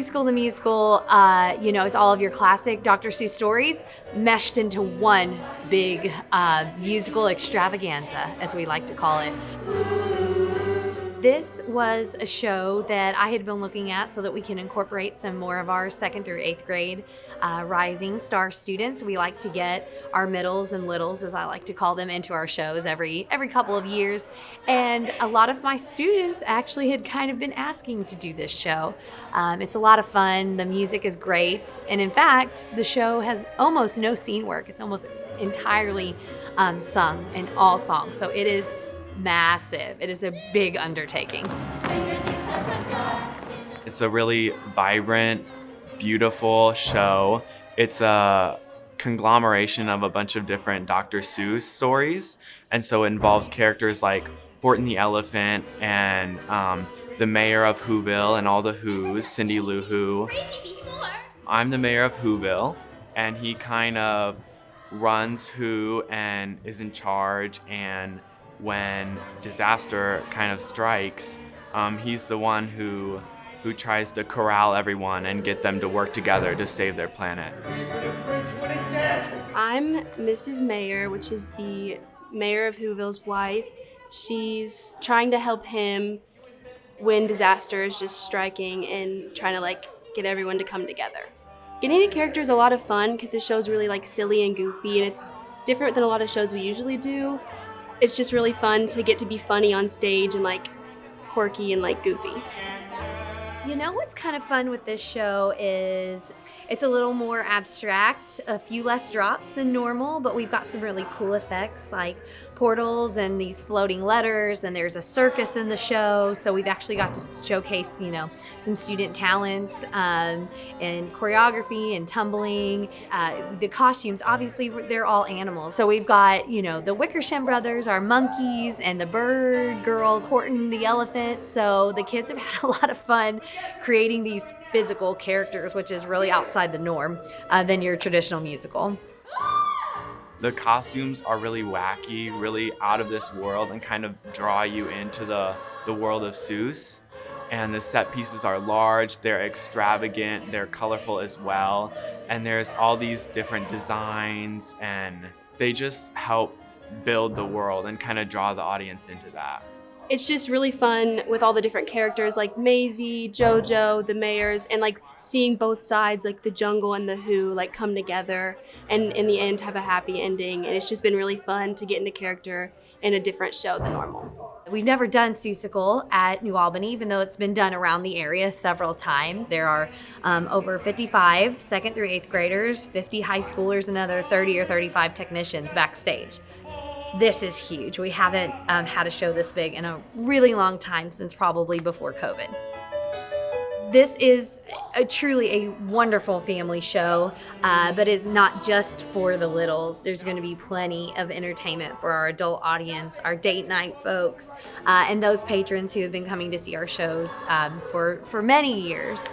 Seussical the Musical, is all of your classic Dr. Seuss stories meshed into one big musical extravaganza, as we like to call it. This was a show that I had been looking at so that we can incorporate some more of our 2nd through 8th grade rising star students. We like to get our middles and littles, as I like to call them, into our shows every couple of years. And a lot of my students actually had kind of been asking to do this show. It's a lot of fun. The music is great. And in fact, the show has almost no scene work. It's almost entirely sung in all songs. So it is massive. It is a big undertaking. It's a really vibrant, beautiful show. It's a conglomeration of a bunch of different Dr. Seuss stories. And so it involves characters like Horton the Elephant and the mayor of Whoville and all the Whos, Cindy Lou Who. I'm the mayor of Whoville, and he kind of runs Who and is in charge, and when disaster kind of strikes, he's the one who tries to corral everyone and get them to work together to save their planet. I'm Mrs. Mayor, which is the mayor of Whoville's wife. She's trying to help him when disaster is just striking and trying to get everyone to come together. Getting into character is a lot of fun because the show's really silly and goofy, and it's different than a lot of shows we usually do. It's just really fun to get to be funny on stage and quirky and goofy. You know what's kind of fun with this show is it's a little more abstract, a few less drops than normal, but we've got some really cool effects like portals and these floating letters, and there's a circus in the show. So we've actually got to showcase, some student talents in choreography and tumbling. The costumes, obviously, they're all animals. So we've got, the Wickersham brothers, our monkeys, and the bird girls, Horton the elephant. So the kids have had a lot of fun creating these physical characters, which is really outside the norm than your traditional musical. The costumes are really wacky, really out of this world, and kind of draw you into the world of Seuss. And the set pieces are large, they're extravagant, they're colorful as well. And there's all these different designs, and they just help build the world and kind of draw the audience into that. It's just really fun with all the different characters like Maisie, JoJo, the mayors, and seeing both sides, the jungle and the Who, come together and in the end have a happy ending. And it's just been really fun to get into character in a different show than normal. We've never done Seussical at New Albany, even though it's been done around the area several times. There are over 55 2nd through 8th graders, 50 high schoolers, and another 30 or 35 technicians backstage. This is huge. We haven't had a show this big in a really long time, since probably before COVID. This is truly a wonderful family show, but it's not just for the littles. There's going to be plenty of entertainment for our adult audience, our date night folks, and those patrons who have been coming to see our shows for many years.